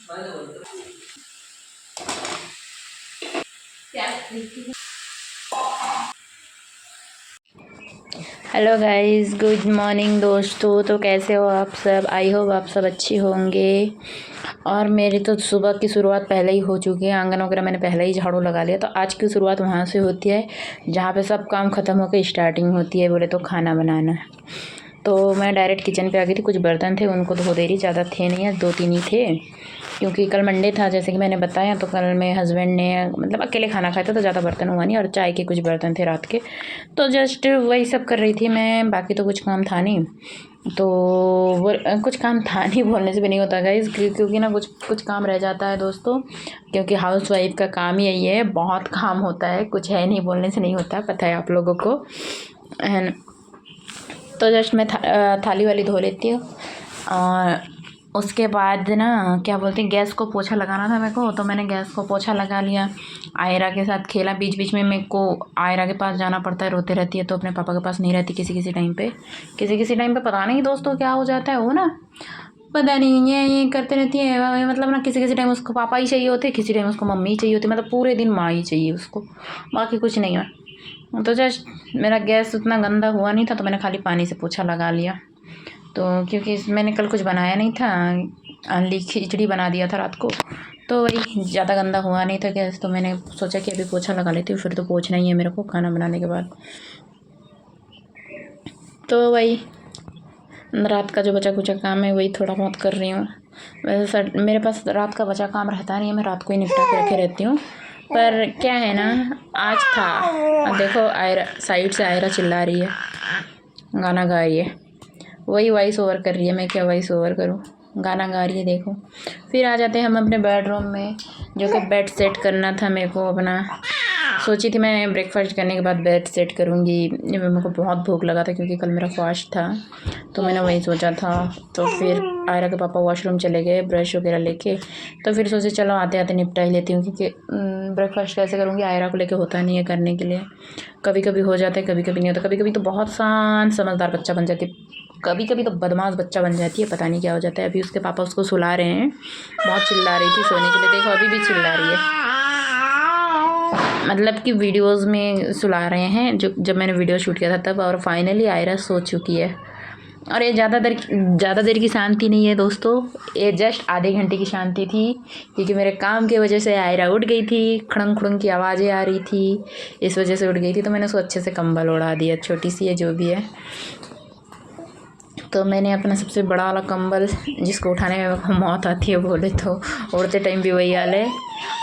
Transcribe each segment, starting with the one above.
Hello guys, good morning दोस्तों। तो कैसे हो आप सब? आई होप आप सब अच्छी होंगे। और मेरी तो सुबह की शुरुआत पहले ही हो चुकी है। आंगन वगैरह मैंने पहले ही झाड़ू लगा लिया। तो आज की शुरुआत वहाँ से होती है जहाँ पे सब काम ख़त्म होकर स्टार्टिंग होती है, बोले तो खाना बनाना। तो मैं डायरेक्ट किचन पे आ गई थी। कुछ बर्तन थे उनको धो दे रही, ज़्यादा थे नहीं है, 2-3 ही थे, क्योंकि कल मंडे था जैसे कि मैंने बताया। तो कल मेरे हस्बैंड ने मतलब अकेले खाना खाया था, तो ज़्यादा बर्तन हुआ नहीं, और चाय के कुछ बर्तन थे रात के, तो जस्ट वही सब कर रही थी मैं। बाकी तो कुछ काम था नहीं। तो वो कुछ काम था नहीं बोलने से भी नहीं होता गाइस, क्योंकि ना कुछ काम रह जाता है दोस्तों, क्योंकि हाउस वाइफ का काम ही यही है, बहुत काम होता है, कुछ है नहीं बोलने से नहीं होता, पता है आप लोगों को, है ना। तो जस्ट मैं थाली वाली धो लेती हूँ, और उसके बाद ना क्या बोलते हैं, गैस को पोछा लगाना था मेरे को, तो मैंने गैस को पोछा लगा लिया। आयरा के साथ खेला। बीच बीच में मेरे को आयरा के पास जाना पड़ता है, रोते रहती है, तो अपने पापा के पास नहीं रहती किसी किसी टाइम पे। किसी टाइम पे पता नहीं दोस्तों क्या हो जाता है, वो ना पता नहीं ये करते रहती है। मतलब ना किसी टाइम उसको पापा ही चाहिए होते, किसी टाइम उसको मम्मी ही चाहिए होती, मतलब पूरे दिन माँ ही चाहिए उसको, बाकी कुछ नहीं है। तो जस्ट मेरा गैस उतना गंदा हुआ नहीं था, तो मैंने खाली पानी से पोछा लगा लिया। तो क्योंकि मैंने कल कुछ बनाया नहीं था, ऑनली खिचड़ी बना दिया था रात को, तो वही ज़्यादा गंदा हुआ नहीं था गैस। तो मैंने सोचा कि अभी पोछा लगा लेती हूँ, फिर तो पोछना ही है मेरे को खाना बनाने के बाद। तो वही रात का जो बचा कुचा काम है वही थोड़ा बहुत कर रही हूँ। वैसे मेरे पास रात का बचा काम रहता नहीं है, मैं रात को ही निपटा के रखे रहती हूँ। पर क्या है ना, आज था, अब देखो आयरा साइड से आयरा चिल्ला रही है, गाना गा रही है, वही वॉइस ओवर कर रही है। मैं क्या वॉइस ओवर करूँ, गाना गा रही है देखो। फिर आ जाते हैं हम अपने बेडरूम में, जो कि बेड सेट करना था मेरे को अपना। सोची थी मैं ब्रेकफास्ट करने के बाद बेड सेट करूँगी। मेरे को बहुत भूख लगा था क्योंकि कल मेरा फास्ट था, तो मैंने वही सोचा था। तो फिर आयरा के पापा वॉशरूम चले गए ब्रश वगैरह लेके, तो फिर सोचे चलो आते आते निपटा ही लेती हूँ, क्योंकि ब्रेकफास्ट कैसे करूँगी, आयरा को लेके होता नहीं है करने के लिए। कभी कभी हो जाता है, कभी कभी नहीं होता। कभी कभी तो बहुत शांत समझदार बच्चा बन जाती है, कभी कभी तो बदमाश बच्चा बन जाती है, पता नहीं क्या हो जाता है। अभी उसके पापा उसको सुला रहे हैं, बहुत चिल्ला रही थी सोने के लिए, देखो अभी भी चिल्ला रही है, मतलब कि वीडियोस में सुला रहे हैं, जो जब मैंने वीडियो शूट किया था तब। और फाइनली आयरा सो चुकी है। और ये ज़्यादा देर की शांति नहीं है दोस्तों, ये जस्ट आधे घंटे की शांति थी, क्योंकि मेरे काम की वजह से आयरा उठ गई थी, खड़ंग खुड़ंग की आवाज़ें आ रही थी, इस वजह से उठ गई थी। तो मैंने उसको अच्छे से कंबल ओढ़ा दिया, छोटी सी है जो भी है। तो मैंने अपना सबसे बड़ा वाला कंबल, जिसको उठाने में मौत आती है बोले तो, उड़ते टाइम भी वही हाल है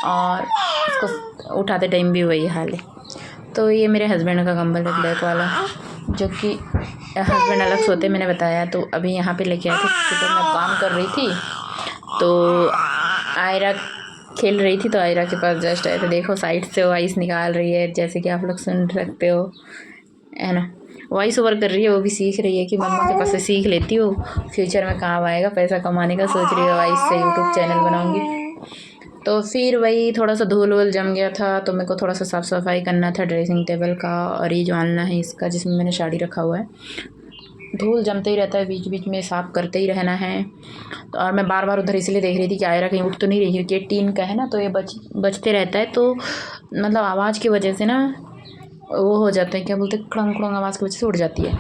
और उसको उठाते टाइम भी वही हाल है। तो ये मेरे हस्बैंड का कंबल है, ब्लैक वाला, जो कि हस्बैंड अलग सोते मैंने बताया। तो अभी यहाँ पे लेके आए थे, सुबह मैं काम कर रही थी, तो आयरा खेल रही थी, तो आयरा के पास जस्ट आए थे। देखो साइड से वॉइस निकाल रही है, जैसे कि आप लोग सुन सकते हो, है ना। वॉइस ओवर कर रही है, वो भी सीख रही है कि मम्मा के पास से सीख लेती हूँ, फ्यूचर में काम आएगा, पैसा कमाने का सोच रही है, वॉइस से यूट्यूब चैनल बनाऊँगी। तो फिर वही थोड़ा सा धूल वूल जम गया था, तो मेरे को थोड़ा सा साफ़ सफाई करना था ड्रेसिंग टेबल का, और ये जो आलना है इसका, जिसमें मैंने साड़ी रखा हुआ है। धूल जमते ही रहता है, बीच बीच में साफ़ करते ही रहना है। तो और मैं बार बार उधर इसलिए देख रही थी कि आयरा कहीं उठ तो नहीं रही, क्योंकि ये टीन का है ना, तो ये बचते रहता है, तो मतलब आवाज़ की वजह से ना वो हो जाता है, क्या बोलते हैं, खड़ंग खड़ंग आवाज़ की वजह से उड़ जाती है।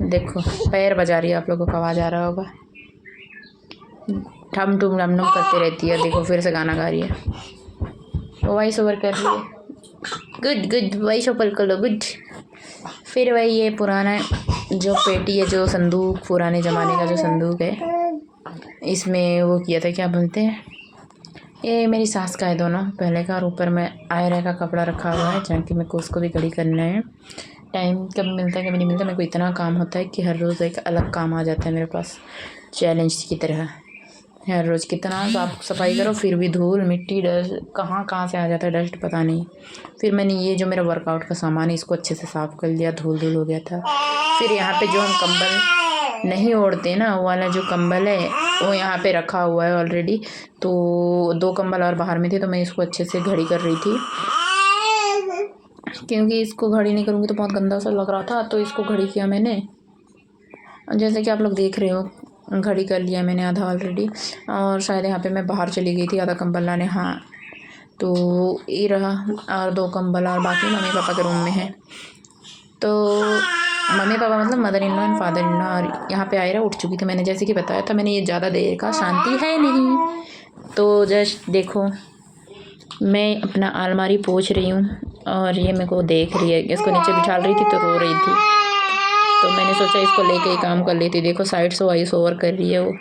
देखो पैर बजा रही है, आप लोगों को आवाज़ आ रहा होगा, ठम ठुम डम डम करती रहती है। देखो फिर से गाना गा रही है, वॉइस ओवर कर रही है। गुड गुड, वॉइस ओवर कर लो, गुड। फिर वही ये पुराना जो पेटी है, जो संदूक, पुराने ज़माने का जो संदूक है, इसमें वो किया था, क्या बोलते हैं, ये मेरी सास का है दोनों, पहले का, और ऊपर में आयरा का कपड़ा रखा हुआ है, जहाँ कि मेरे को उसको भी घड़ी करना है। टाइम कब मिलता है कभी नहीं मिलता, मेरे को इतना काम होता है कि हर रोज़ एक अलग काम आ जाता है मेरे पास, चैलेंज की तरह। हर रोज़ कितना साफ सफाई करो, फिर भी धूल मिट्टी डस्ट कहाँ से आ जाता है, डस्ट पता नहीं। फिर मैंने ये जो मेरा वर्कआउट का सामान है, इसको अच्छे से साफ़ कर लिया, धूल धूल हो गया था। फिर यहाँ पे जो हम कंबल नहीं ओढ़ते ना, वो वाला जो कंबल है वो यहाँ पे रखा हुआ है ऑलरेडी। तो 2 कंबल और बाहर में थे, तो मैं इसको अच्छे से घड़ी कर रही थी, क्योंकि इसको घड़ी नहीं करूँगी तो बहुत गंदा सा लग रहा था, तो इसको घड़ी किया मैंने। जैसे कि आप लोग देख रहे हो, घड़ी कर लिया मैंने आधा ऑलरेडी। और शायद यहाँ पे मैं बाहर चली गई थी आधा कंबल लाने, हाँ तो ये रहा। और 2 कंबल और बाकी मम्मी पापा के रूम में है। तो मम्मी पापा मतलब mother in law and father in law. और यहाँ पे आयरा उठ चुकी थी, मैंने जैसे कि बताया था, मैंने ये ज़्यादा देर का शांति है नहीं। तो जस्ट देखो मैं अपना अलमारी पोंछ रही हूँ और ये मेरे को देख रही है, इसको नीचे बिठा रही थी तो रो रही थी, तो मैंने सोचा इसको लेके ही काम कर लेती। देखो साइड से वॉइस ओवर कर रही है वो,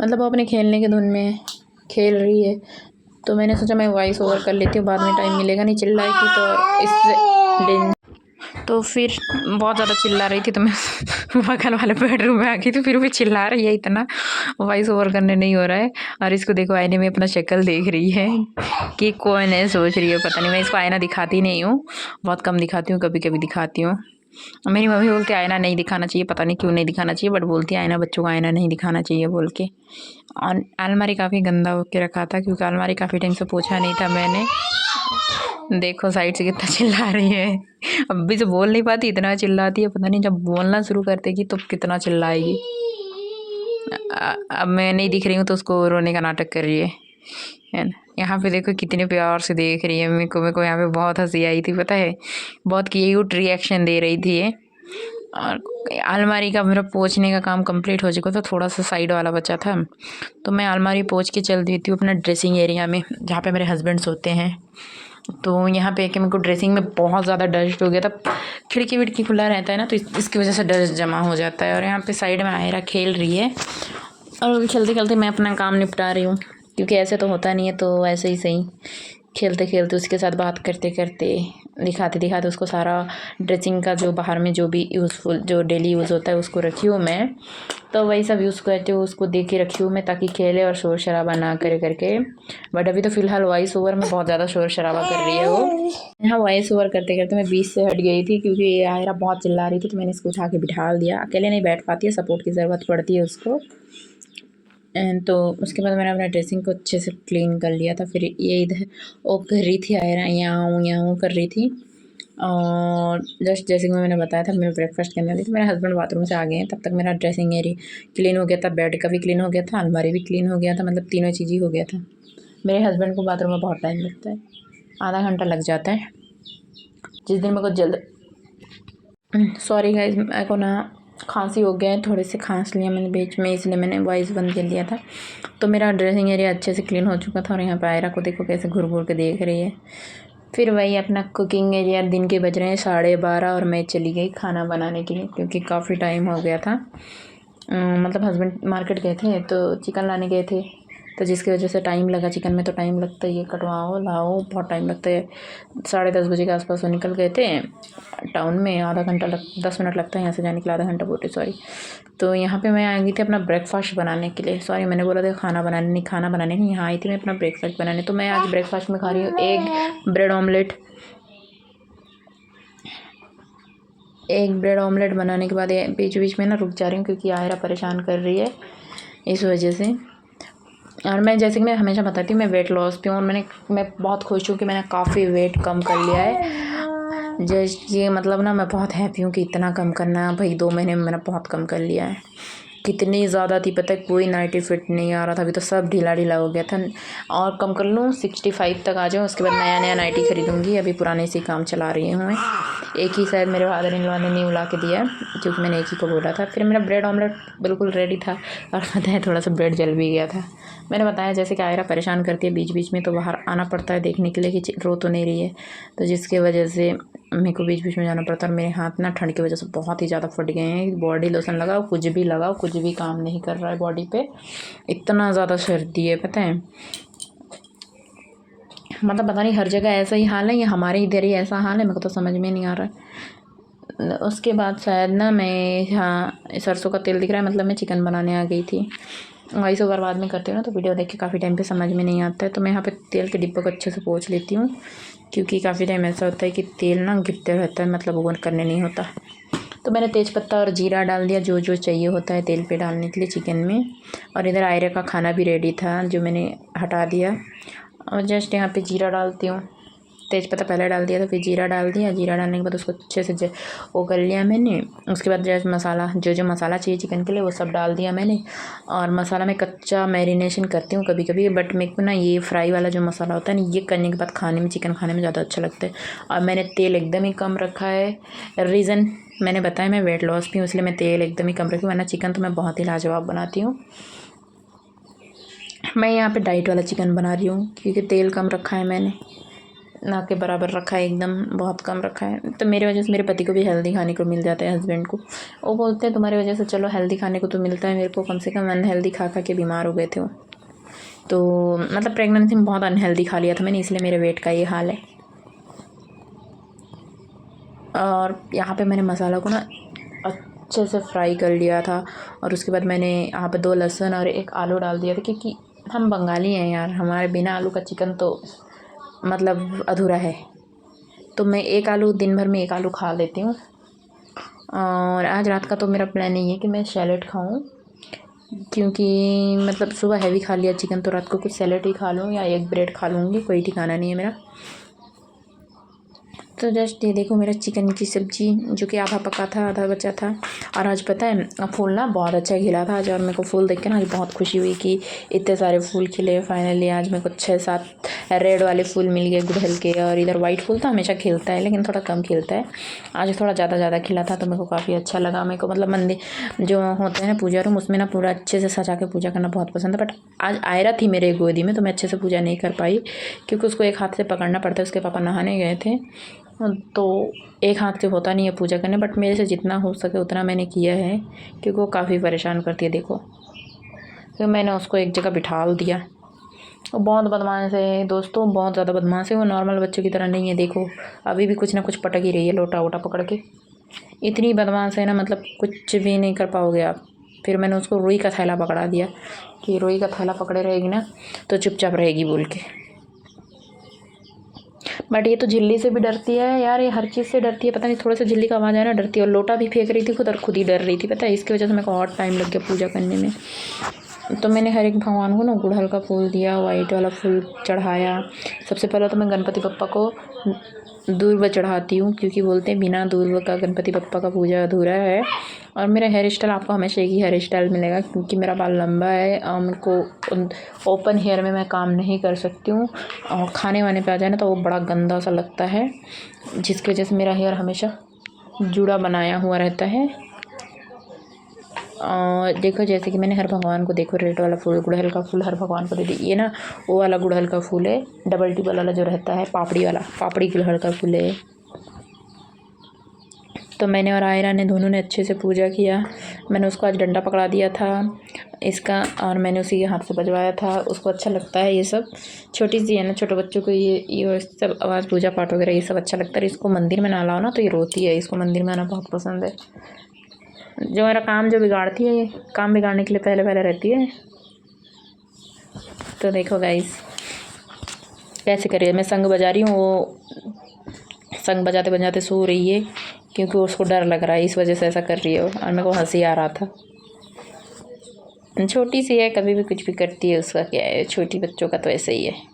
मतलब वो अपने खेलने के धुन में खेल रही है, तो मैंने सोचा मैं वॉइस ओवर कर लेती हूँ, बाद में टाइम मिलेगा नहीं चिल्लाएगी तो इससे। तो फिर बहुत ज़्यादा चिल्ला रही थी तो मैं बगल वाले बेडरूम में आ गई, तो फिर भी चिल्ला रही है, इतना वॉइस ओवर करने नहीं हो रहा है। और इसको देखो आईने में अपना शक्ल देख रही है कि कौन है, सोच रही है पता नहीं। मैं इसको आईना दिखाती नहीं हूँ, बहुत कम दिखाती हूँ, कभी कभी दिखाती हूँ। मेरी मम्मी बोलती है आईना नहीं दिखाना चाहिए, पता नहीं क्यों नहीं दिखाना चाहिए, बट बोलती है आईना बच्चों को आईना नहीं दिखाना चाहिए बोल के। और अलमारी काफ़ी गंदा होके रखा था क्योंकि अलमारी काफ़ी टाइम से पोछा नहीं था मैंने। देखो साइड से कितना चिल्ला रही है, अभी से बोल नहीं पाती इतना चिल्लाती है, पता नहीं जब बोलना शुरू कर देगी तो कितना चिल्लाएगी। अब मैं नहीं दिख रही हूँ तो उसको रोने का नाटक कर रही है ना। यहाँ पे देखो कितने प्यार से देख रही है मेरे को यहाँ पे बहुत हंसी आई थी, पता है, बहुत क्यूट रिएक्शन दे रही थी ये। और अलमारी का मेरा पोंछने का काम कंप्लीट हो चुका था, थोड़ा सा साइड वाला बचा था, तो मैं अलमारी पोंछ के चल देती हूँ अपना ड्रेसिंग एरिया में जहाँ पे मेरे हस्बैंड सोते हैं। तो यहाँ पे कि मेरे को ड्रेसिंग में बहुत ज़्यादा डस्ट हो गया था, खिड़की विड़की खुला रहता है ना, तो इसकी वजह से डस्ट जमा हो जाता है। और यहाँ पे साइड में आयरा खेल रही है और खेलते खेलते मैं अपना काम निपटा रही हूँ, क्योंकि ऐसे तो होता नहीं है, तो ऐसे ही सही खेलते खेलते उसके साथ बात करते करते दिखाते दिखाते उसको सारा ड्रेसिंग का जो बाहर में जो भी यूज़फुल जो डेली यूज़ होता है उसको रखी हूँ मैं, तो वही सब यूज़ करते हुए उसको दे के रखी हूँ मैं ताकि खेले और शोर शराबा ना करे करके। बट अभी तो फ़िलहाल वॉइस ओवर में बहुत ज़्यादा शोर शराबा कर रही है वो। यहाँ वॉइस ओवर करते करते मैं बीच से हट गई थी क्योंकि ये आयरा बहुत चिल्ला रही थी, तो मैंने इसको उठा के बिठा दिया, अकेले नहीं बैठ पाती है, सपोर्ट की ज़रूरत पड़ती है उसको। तो उसके बाद मैंने अपना ड्रेसिंग को अच्छे से क्लीन कर लिया था। फिर ये इधर वो कर रही थी आयरा, यहाँ कर रही थी। और जस्ट जैसे कि मैंने बताया था मैं ब्रेकफास्ट करने वाली थी, मेरे हस्बैंड बाथरूम से आ गए हैं, तब तक मेरा ड्रेसिंग एरिया क्लीन हो गया था, बेड का भी क्लीन हो गया था, अलमारी भी क्लीन हो गया था, मतलब तीनों चीज़ ही हो गया था। मेरे हस्बैंड को बाथरूम में बहुत टाइम लगता है, आधा घंटा लग जाता है। जिस दिन मेरे को जल्द सॉरी गाइज, मेरे को ना खांसी हो गया है, थोड़े से खांस लिया मैंने बीच में, इसलिए मैंने वॉइस बंद कर लिया था। तो मेरा ड्रेसिंग एरिया अच्छे से क्लीन हो चुका था और यहाँ पे आयरा को देखो कैसे घूर घूर के देख रही है। फिर वही अपना कुकिंग एरिया, दिन के बज रहे हैं 12:30 और मैं चली गई खाना बनाने के लिए क्योंकि काफ़ी टाइम हो गया था। मतलब हस्बैंड मार्केट गए थे तो चिकन लाने गए थे, तो जिसकी वजह से टाइम लगा। चिकन में तो टाइम लगता ही है, कटवाओ लाओ बहुत टाइम लगता है। 10:30 बजे के आसपास वो निकल गए थे टाउन में, आधा घंटा 10 मिनट लगता है यहाँ से जाने के लिए, आधा घंटा बोलते सॉरी। तो यहाँ पे मैं आ गई थी अपना ब्रेकफास्ट बनाने के लिए, सॉरी मैंने बोला था खाना बनाने नहीं, यहाँ आई थी मैं अपना ब्रेकफास्ट बनाने। तो मैं आज ब्रेकफास्ट में खा रही हूँ एग ब्रेड ऑमलेट बनाने के बाद बीच बीच में ना रुक जा रही हूँ क्योंकि आयरा परेशान कर रही है इस वजह से। और मैं जैसे कि मैं हमेशा बताती हूँ मैं वेट लॉस पे हूँ और मैं बहुत खुश हूँ कि मैंने काफ़ी वेट कम कर लिया है। जस्ट ये मतलब ना मैं बहुत हैप्पी हूँ कि इतना कम करना भाई, 2 महीने में मैंने बहुत कम कर लिया है। कितनी ज़्यादा थी पता है, कोई नाइटी फिट नहीं आ रहा था, अभी तो सब ढीला ढीला हो गया था। और कम कर लूँ 65 तक आ जाऊँ, उसके बाद नया नाइटी खरीदूँगी। अभी पुराने से काम चला रही हूँ मैं, एक ही शायद मेरे फादर इन लॉ ने न्यू ला के दिया क्योंकि मैंने एक ही को बोला था। फिर मेरा ब्रेड ऑमलेट बिल्कुल रेडी था और पता है थोड़ा सा ब्रेड जल भी गया था। मैंने बताया जैसे कि आयरा परेशान करती है बीच बीच में, तो बाहर आना पड़ता है देखने के लिए कि रो तो नहीं रही है, तो जिसकी वजह से मेरे को बीच बीच में जाना पड़ता है। और मेरे हाथ ना ठंड की वजह से बहुत ही ज़्यादा फट गए हैं, बॉडी लोशन लगाओ कुछ भी काम नहीं कर रहा है बॉडी पे, इतना ज़्यादा सर्दी है पता है। मतलब पता नहीं हर जगह ऐसा ही हाल है या हमारे इधर ही ऐसा हाल है, मेरे को तो समझ में नहीं आ रहा है। उसके बाद शायद ना मैं, हाँ सरसों का तेल दिख रहा है, मतलब मैं चिकन बनाने आ गई थी। वॉइस ओवर बाद में करती हूँ ना, तो वीडियो देख के काफ़ी टाइम पे समझ में नहीं आता है, तो मैं यहाँ पे तेल के डिब्बे को अच्छे से पोंछ लेती हूँ क्योंकि काफ़ी टाइम ऐसा होता है कि तेल ना गिरते रहता है, मतलब ओवन करने नहीं होता। तो मैंने तेज़पत्ता और जीरा डाल दिया, जो जो चाहिए होता है तेल पे डालने के लिए चिकन में। और इधर आयरा का खाना भी रेडी था जो मैंने हटा दिया। और जस्ट यहाँ पे जीरा डालती हूँ, तेज़पत्ता पहले डाल दिया था, फिर जीरा डाल दिया। जीरा डालने के बाद उसको अच्छे से वो कर लिया मैंने। उसके बाद जैसे मसाला जो मसाला चाहिए चिकन के लिए वो सब डाल दिया मैंने। और मसाला मैं कच्चा मैरिनेशन करती हूँ कभी कभी, बट मेरे को ना ये फ्राई वाला जो मसाला होता है ना, ये करने के बाद खाने में चिकन खाने में ज़्यादा अच्छा लगता है। और मैंने तेल एकदम ही कम रखा है। रीज़न मैंने बताया, मैं वेट लॉस भी हूँ, इसलिए मैं तेल एकदम ही कम रखी हूँ, वरना चिकन तो मैं बहुत ही लाजवाब बनाती हूँ। मैं यहाँ पे डाइट वाला चिकन बना रही हूँ क्योंकि तेल कम रखा है मैंने, ना के बराबर रखा है, एकदम बहुत कम रखा है। तो मेरी वजह से मेरे पति को भी हेल्दी खाने को मिल जाता है, हस्बैंड को। वो बोलते हैं तुम्हारी वजह से चलो हेल्दी खाने को तो मिलता है, मेरे को कम से कम अनहेल्दी खा खा के बीमार हो गए थे वो। तो मतलब प्रेगनेंसी में बहुत अनहेल्दी खा लिया था मैंने, इसलिए मेरे वेट का ये हाल है। और यहाँ पे मैंने मसाला को ना अच्छे से फ्राई कर लिया था। और उसके बाद मैंने यहाँ पे 2 लहसुन और 1 आलू डाल दिया था, क्योंकि हम बंगाली हैं यार, हमारे बिना आलू का चिकन तो मतलब अधूरा है। तो मैं 1 आलू दिन भर में 1 आलू खा लेती हूँ। और आज रात का तो मेरा प्लान यही है कि मैं सैलेड खाऊँ, क्योंकि मतलब सुबह हैवी खा लिया चिकन, तो रात को कुछ सैलेड ही खा लूँ या एग ब्रेड खा लूँगी, कोई ठिकाना नहीं है मेरा। तो जस्ट ये देखो मेरा चिकन की सब्ज़ी, जो कि आधा पका था आधा बचा था। और आज पता है फूल ना बहुत अच्छा खिला था आज, और मेरे को फूल देख के ना आज बहुत खुशी हुई कि इतने सारे फूल खिले फाइनली। आज मेरे को 6-7 रेड वाले फूल मिल गए गुड़हल के। और इधर वाइट फूल तो हमेशा खिलता है, लेकिन थोड़ा कम खिलता है। आज थोड़ा ज़्यादा खिला था, तो मेरे को काफ़ी अच्छा लगा। मेरे को मतलब मंदिर जो होते हैं ना पूजा रूम, उसमें ना पूरा अच्छे से सजा के पूजा करना बहुत पसंद है। बट आज आयरा थी मेरे गोदी में, तो मैं अच्छे से पूजा नहीं कर पाई, क्योंकि उसको एक हाथ से पकड़ना पड़ता है। उसके पापा नहाने गए थे, तो एक हाथ से होता नहीं है पूजा करने। बट मेरे से जितना हो सके उतना मैंने किया है, क्योंकि वो काफ़ी परेशान करती है। देखो तो मैंने उसको एक जगह बिठा दिया। वो बहुत बदमाश है दोस्तों, बहुत ज़्यादा बदमाश है। वो नॉर्मल बच्चों की तरह नहीं है। देखो अभी भी कुछ ना कुछ पटक ही रही है, लोटा वोटा पकड़ के। इतनी बदमाश है ना, मतलब कुछ भी नहीं कर पाओगे आप। फिर मैंने उसको रुई का थैला पकड़ा दिया कि रुई का थैला पकड़े रहेगी ना तो चुपचाप रहेगी बोल के। बट ये तो झिल्ली से भी डरती है यार, ये हर चीज़ से डरती है। पता नहीं थोड़ा सा झिल्ली का आवाज़ आया ना डरती है। और लोटा भी फेंक रही थी खुद, और खुद ही डर रही थी। पता है इसकी वजह से मेरे को और टाइम लग गया पूजा करने में। तो मैंने हर एक भगवान को ना गुड़हल का फूल दिया, वाइट वाला फूल चढ़ाया। सबसे पहले तो मैं गणपति बप्पा को दूर्वा चढ़ाती हूँ, क्योंकि बोलते हैं बिना दूर्वा का गणपति बप्पा का पूजा अधूरा है। और मेरा हेयर स्टाइल आपको हमेशा एक ही हेयर स्टाइल मिलेगा, क्योंकि मेरा बाल लंबा है और मेरे को ओपन हेयर में मैं काम नहीं कर सकती हूँ। और खाने वाने पे आ जाए ना तो वो बड़ा गंदा सा लगता है, जिसकी वजह से मेरा हेयर हमेशा जुड़ा बनाया हुआ रहता है। और देखो जैसे कि मैंने हर भगवान को, देखो रेड वाला फूल गुड़हल का फूल हर भगवान को दे दी। ये ना वो वाला गुड़हल का फूल है, डबल टिबल वाला जो रहता है, पापड़ी वाला, पापड़ी गुड़हल का फूल है। तो मैंने और आयरा ने दोनों ने अच्छे से पूजा किया। मैंने उसको आज डंडा पकड़ा दिया था इसका, और मैंने उसी के हाथ से बजवाया था। उसको अच्छा लगता है ये सब, छोटी सी है ना, छोटे बच्चों को ये सब आवाज़ पूजा पाठ वगैरह ये सब अच्छा लगता है। इसको मंदिर में ना लाओ ना तो ये रोती है, इसको मंदिर में आना बहुत पसंद है। जो मेरा काम जो बिगाड़ती है, ये काम बिगाड़ने के लिए पहले रहती है। तो देखो गाइस कैसे करिए, मैं संग बजा रही हूँ, वो संग बजाते बजाते सो रही है, क्योंकि उसको डर लग रहा है, इस वजह से ऐसा कर रही है वो। और मेरे को हंसी आ रहा था। छोटी सी है, कभी भी कुछ भी करती है, उसका क्या है, छोटी बच्चों का तो ऐसे ही है।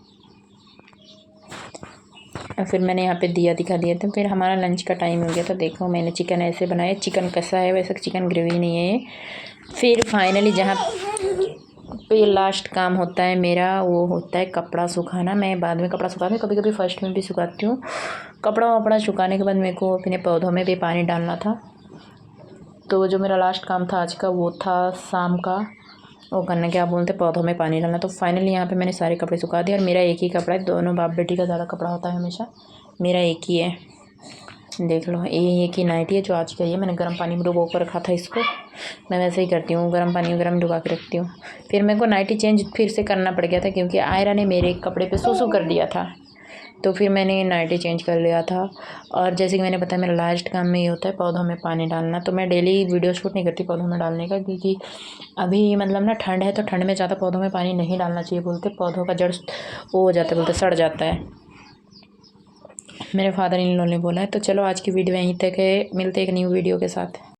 और फिर मैंने यहाँ पे दिया दिखा दिया था। फिर हमारा लंच का टाइम हो गया था। देखो मैंने चिकन ऐसे बनाया, चिकन कसा है वैसे, चिकन ग्रेवी नहीं है। फिर फाइनली जहाँ पे लास्ट काम होता है मेरा, वो होता है कपड़ा सुखाना। मैं बाद में कपड़ा सुखाती हूँ, कभी कभी फर्स्ट में भी सुखाती हूँ। कपड़ा वपड़ा सुखाने के बाद मेरे को अपने पौधों में भी पानी डालना था। तो जो मेरा लास्ट काम था आज का, वो था शाम का वो करना, क्या बोलते हैं, पौधों में पानी डालना। तो फाइनली यहाँ पे मैंने सारे कपड़े सुखा दिए। और मेरा एक ही कपड़ा है, दोनों बाप बेटी का ज़्यादा कपड़ा होता है हमेशा, मेरा एक ही है। देख लो ये एक ही नाइटी है जो आज का ही है। मैंने गर्म पानी में डुबो कर रखा था इसको, मैं वैसे ही करती हूँ, गर्म पानी में गर्म डुबा के रखती हूँ। फिर मेरे को नाइटी चेंज फिर से करना पड़ गया था, क्योंकि आयरा ने मेरे कपड़े पे सूसू कर दिया था। तो फिर मैंने नाइटी चेंज कर लिया था। और जैसे कि मैंने बताया मेरा लास्ट काम में ये होता है पौधों में पानी डालना। तो मैं डेली वीडियो शूट नहीं करती पौधों में डालने का, क्योंकि अभी मतलब ना ठंड है, तो ठंड में ज़्यादा पौधों में पानी नहीं डालना चाहिए। बोलते पौधों का जड़ वो हो जाता है, बोलते सड़ जाता है, मेरे फादर इन लॉ ने बोला है। तो चलो आज की वीडियो यहीं तक है, मिलते एक न्यू वीडियो के साथ।